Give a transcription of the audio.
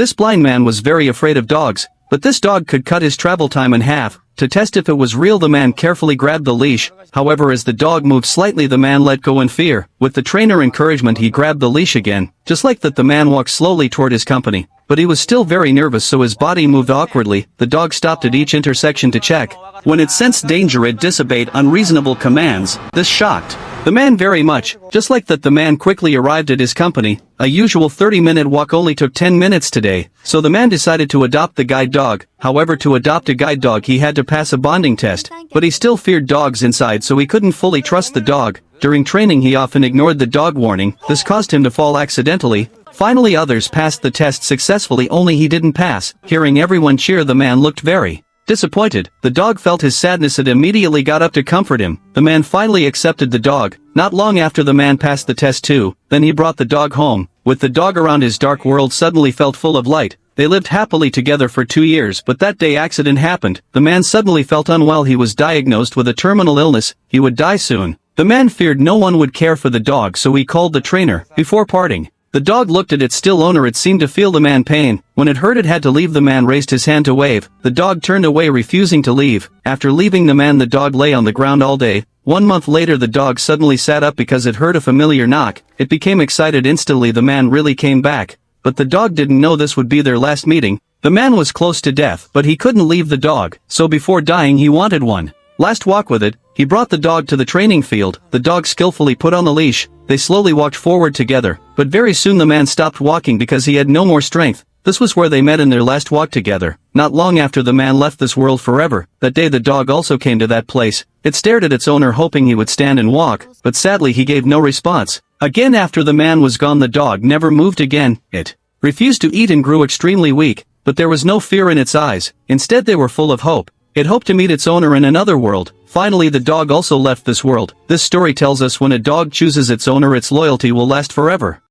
This blind man was very afraid of dogs, but this dog could cut his travel time in half. To test if it was real, the man carefully grabbed the leash. However, as the dog moved slightly, the man let go in fear. With the trainer encouragement, he grabbed the leash again. Just like that, the man walked slowly toward his company, but he was still very nervous, so his body moved awkwardly. The dog stopped at each intersection to check. When it sensed danger, it disobeyed unreasonable commands. This shocked the man very much. Just like that, the man quickly arrived at his company. A usual 30-minute walk only took 10 minutes today, so the man decided to adopt the guide dog. However, to adopt a guide dog, he had to pass a bonding test, but he still feared dogs inside, so he couldn't fully trust the dog. During training, he often ignored the dog warning. This caused him to fall accidentally. Finally, others passed the test successfully, only he didn't pass. Hearing everyone cheer, the man looked very disappointed. The dog felt his sadness and immediately got up to comfort him. The man finally accepted the dog. Not long after, the man passed the test too. Then he brought the dog home. With the dog around, his dark world suddenly felt full of light. They lived happily together for 2 years, but that day accident happened. The man suddenly felt unwell. He was diagnosed with a terminal illness. He would die soon. The man feared no one would care for the dog, so he called the trainer. Before parting, the dog looked at its still owner. It seemed to feel the man pain. When it heard it had to leave, the man raised his hand to wave. The dog turned away, refusing to leave. After leaving the man, the dog lay on the ground all day. 1 month later, the dog suddenly sat up because it heard a familiar knock. It became excited instantly. The man really came back. But the dog didn't know this would be their last meeting. The man was close to death, but he couldn't leave the dog, so before dying he wanted one last walk with it. He brought the dog to the training field. The dog skillfully put on the leash. They slowly walked forward together, but very soon the man stopped walking because he had no more strength. This was where they met in their last walk together. Not long after, the man left this world forever. That day, the dog also came to that place. It stared at its owner, hoping he would stand and walk, but sadly he gave no response. Again, after the man was gone, the dog never moved again. It refused to eat and grew extremely weak, but there was no fear in its eyes. Instead, they were full of hope. It hoped to meet its owner in another world. Finally, the dog also left this world. This story tells us when a dog chooses its owner, its loyalty will last forever.